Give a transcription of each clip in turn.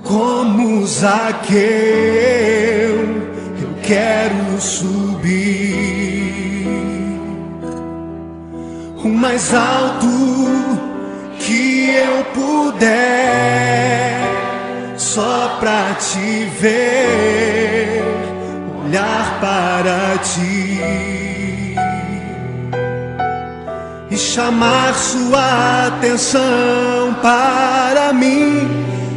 Como Zaqueu, eu quero subir o mais alto que eu puder, só pra te ver, olhar para ti e chamar sua atenção para mim.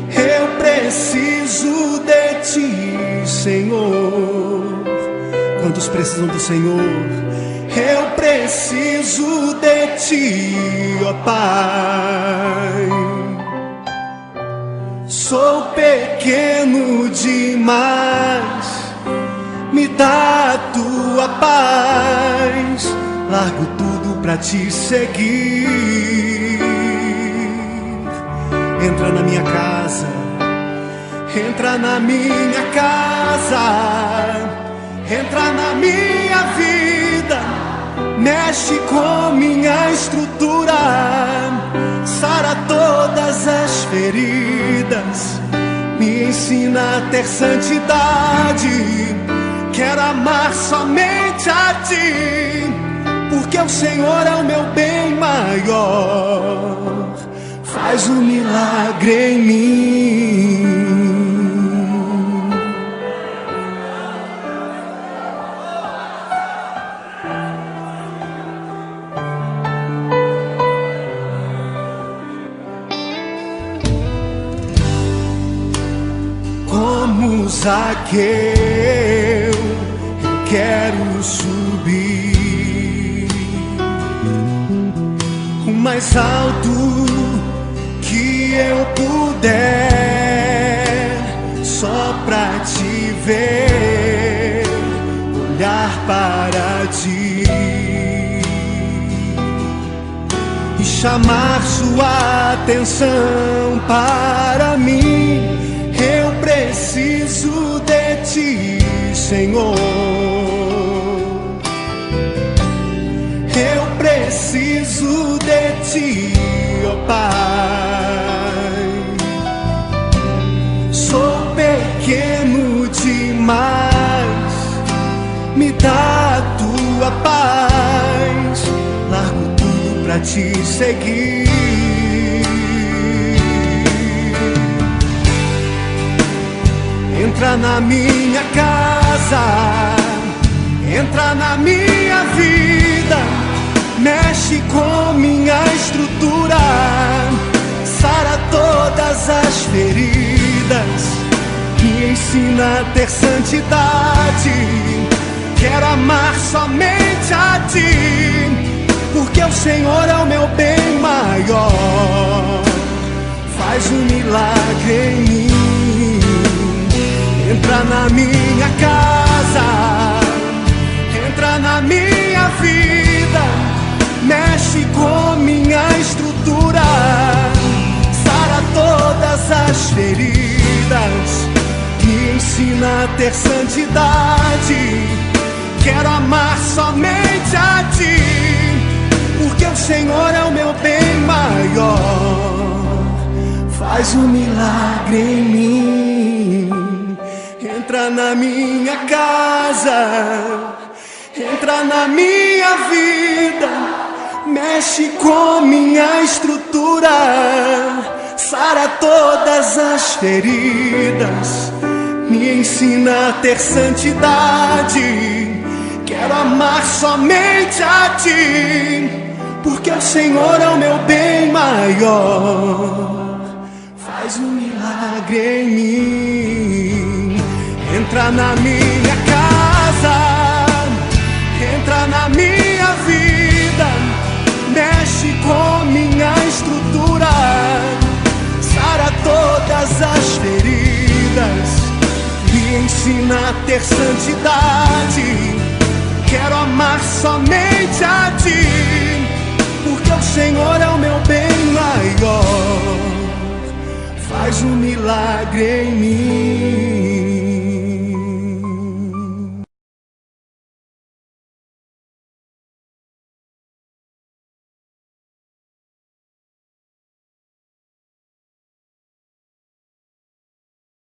Eu preciso de ti, Senhor. Quantos precisam do Senhor? Eu preciso de ti, ó Pai. Sou pequeno demais, me dá a tua paz. Largo tudo pra te seguir. Entra na minha casa, entra na minha casa, entra na minha vida, mexe com minha estrutura, sara todas as feridas, me ensina a ter santidade. Quero amar somente a ti, porque o Senhor é o meu bem maior. Faz um milagre em mim. Como Zaqueu, eu quero subir o mais alto que eu puder, só pra te ver, olhar para ti e chamar sua atenção para mim. Eu preciso de ti, Senhor. Eu preciso de ti, ó Pai. Sou pequeno demais, me dá a tua paz. Largo tudo pra te seguir. Entra na minha casa, entra na minha vida, mexe com minha estrutura, sara todas as feridas, me ensina a ter santidade. Quero amar somente a ti, porque o Senhor é o meu bem maior. Faz um milagre em mim. Entra na minha casa, entra na minha vida, mexe com minha estrutura, sara todas as feridas, me ensina a ter santidade. Quero amar somente a ti, porque o Senhor é o meu bem maior. Faz um milagre em mim. Entra na minha casa, entra na minha vida, mexe com minha estrutura, sara todas as feridas, me ensina a ter santidade. Quero amar somente a ti, porque o Senhor é o meu bem maior. Faz um milagre em mim. Entra na minha casa, entra na minha vida, mexe com minha estrutura, sara todas as feridas, me ensina a ter santidade. Quero amar somente a ti, porque o Senhor é o meu bem maior. Faz um milagre em mim.